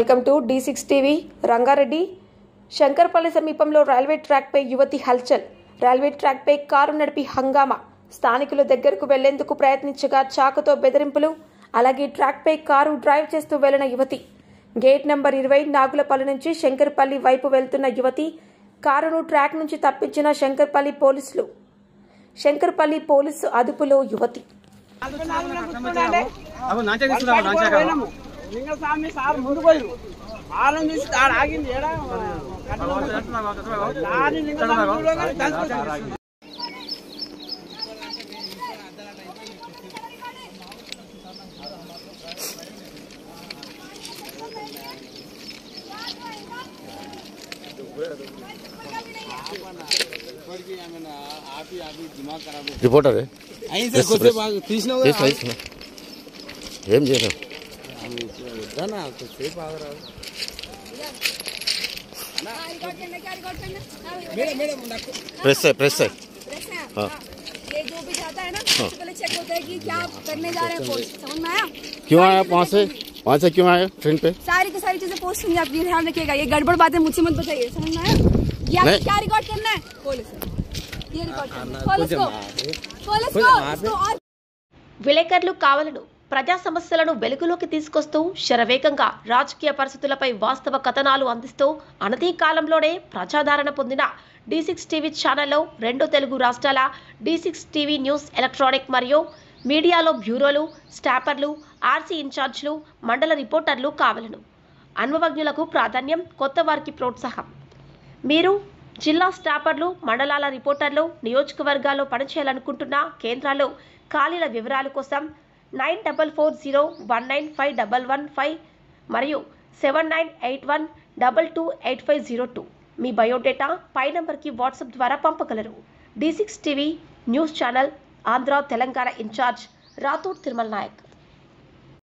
Welcome to D6 TV. Rangareddy Shankarpally సమీపంలో railway ట్రాక్పై యువతి హల్చల్. రైల్వే ట్రాక్పై కారు నడిపి హంగామా. స్థానికుల దగ్గరకు వెళ్లేందుకు ప్రయత్నించగా చాకుతో బెదిరింపులు. అలాగే ట్రాక్పై కారు డ్రైవ్ చేస్తూ వెళ్లిన యువతి. గేట్ నంబర్ 20 నాగులపల్లి నుంచి శంకర్పల్లి వైపు వెళ్తున్న యువతి కారును ట్రాక్ నుంచి తప్పించిన శంకర్పల్లి పోలీసు అదుపులో యువతి. रिपोर्टर है ఏం చేశారు प्रेस है हाँ ये जो भी जाता है ना पहले चेक होता है कि क्या करने जा रहे हैं पोस्ट। समझ में आया? क्यों आया वहाँ से क्यों आया ट्रेन पे? सारी की सारी चीजें पोस्ट होंगी, आप ये ध्यान रखिएगा। ये गड़बड़ बातें मुझसे मत बताइए। समझ में आया? ये आपको क्या रिकॉर्ड करना है? खोल ये रिकॉर्ड करना। విలేకరులు కావాలను ప్రజా సమస్యలను వెలుగులోకి తీసుకొస్తూ శరవేగంగా రాజకీయ పరిస్థితులపై వాస్తవ కథనాలు అందిస్తూ అనతి కాలంలోనే ప్రజాదరణ పొందిన D6 టీవీ ఛానల్లో 2 తెలుగు రాష్ట్రాల D6 టీవీ న్యూస్ ఎలక్ట్రానిక్ మరియు మీడియాలో బ్యూరోలు, స్టాపర్లు, ఆర్సీ ఇన్ఛార్జ్లు, మండల రిపోర్టర్లు కావాలను. అనుభవజ్ఞులకు ప్రాధాన్యం, కొత్త వారికి ప్రోత్సాహం. మీరు జిల్లా స్టాపర్లు, మండలాల రిపోర్టర్లు, నియోజకవర్గాల్లో పనిచేయాలనుకుంటున్న కేంద్రాల్లో ఖాళీల వివరాల కోసం 9440195115 మరియు 7981228502 మీ బయోడేటా పై నంబర్కి వాట్సాప్ ద్వారా పంపగలరు. D6 TV news channel Andhra Telangana in charge Rathod Tirumala Naik.